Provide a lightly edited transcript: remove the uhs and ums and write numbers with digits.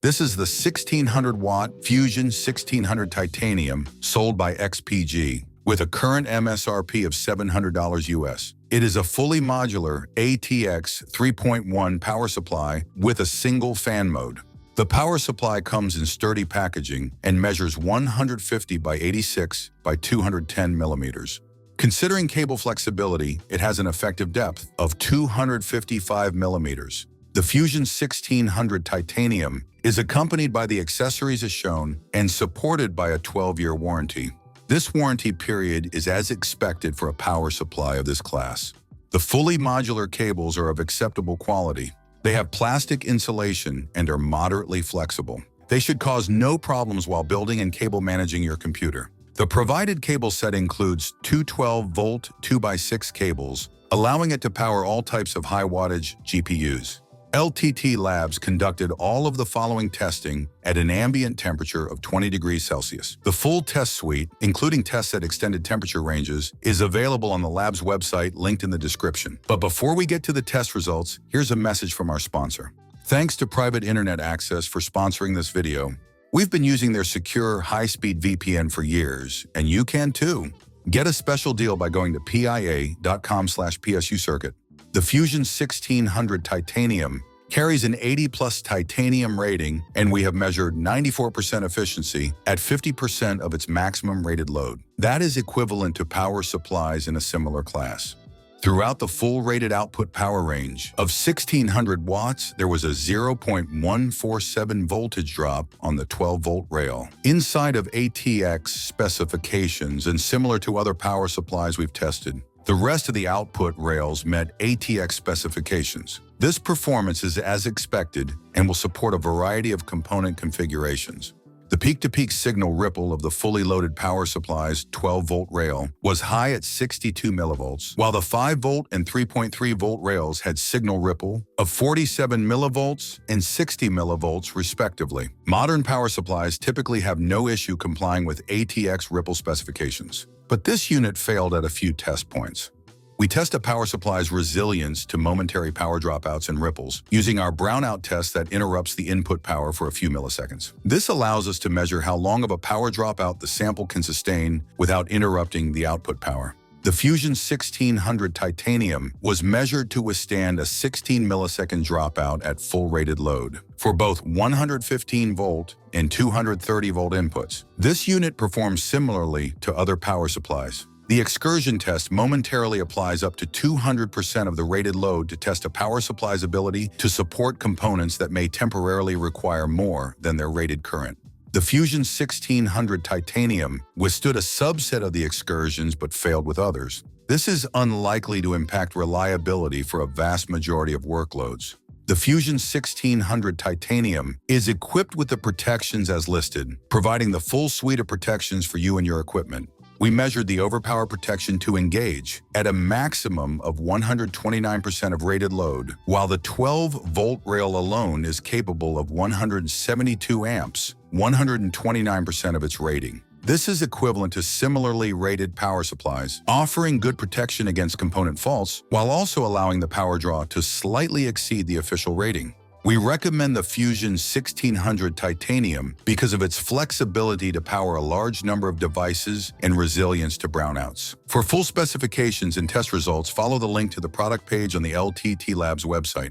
This is the 1600-watt Fusion 1600 titanium sold by XPG with a current MSRP of $700 US. It is a fully modular ATX 3.1 power supply with a single fan mode. The power supply comes in sturdy packaging and measures 150 by 86 by 210 millimeters. Considering cable flexibility, it has an effective depth of 255 millimeters. The Fusion 1600 titanium is accompanied by the accessories as shown and supported by a 12-year warranty. This warranty period is as expected for a power supply of this class. The fully modular cables are of acceptable quality. They have plastic insulation and are moderately flexible. They should cause no problems while building and cable managing your computer. The provided cable set includes two 12-volt 2x6 cables, allowing it to power all types of high-wattage GPUs. LTT Labs conducted all of the following testing at an ambient temperature of 20 degrees Celsius. The full test suite, including tests at extended temperature ranges, is available on the lab's website linked in the description. But before we get to the test results, here's a message from our sponsor. Thanks to Private Internet Access for sponsoring this video. We've been using their secure, high-speed VPN for years, and you can too. Get a special deal by going to pia.com/PSUcircuit. The Fusion 1600 titanium carries an 80+ titanium rating, and we have measured 94% efficiency at 50% of its maximum rated load. That is equivalent to power supplies in a similar class. Throughout the full rated output power range of 1600 watts, there was a 0.147 voltage drop on the 12-volt rail. Inside of ATX specifications and similar to other power supplies we've tested, the rest of the output rails met ATX specifications. This performance is as expected and will support a variety of component configurations. The peak-to-peak signal ripple of the fully loaded power supply's 12-volt rail was high at 62 millivolts, while the 5-volt and 3.3-volt rails had signal ripple of 47 millivolts and 60 millivolts respectively. Modern power supplies typically have no issue complying with ATX ripple specifications. But this unit failed at a few test points. We test a power supply's resilience to momentary power dropouts and ripples using our brownout test that interrupts the input power for a few milliseconds. This allows us to measure how long of a power dropout the sample can sustain without interrupting the output power. The Fusion 1600 titanium was measured to withstand a 16 millisecond dropout at full rated load for both 115-volt and 230-volt inputs. This unit performs similarly to other power supplies. The Excursion test momentarily applies up to 200% of the rated load to test a power supply's ability to support components that may temporarily require more than their rated current. The Fusion 1600 titanium withstood a subset of the excursions but failed with others. This is unlikely to impact reliability for a vast majority of workloads. The Fusion 1600 titanium is equipped with the protections as listed, providing the full suite of protections for you and your equipment. We measured the overpower protection to engage at a maximum of 129% of rated load, while the 12-volt rail alone is capable of 172 amps, 129% of its rating. This is equivalent to similarly rated power supplies, offering good protection against component faults while also allowing the power draw to slightly exceed the official rating. We recommend the Fusion 1600 titanium because of its flexibility to power a large number of devices and resilience to brownouts. For full specifications and test results, follow the link to the product page on the LTT Labs website.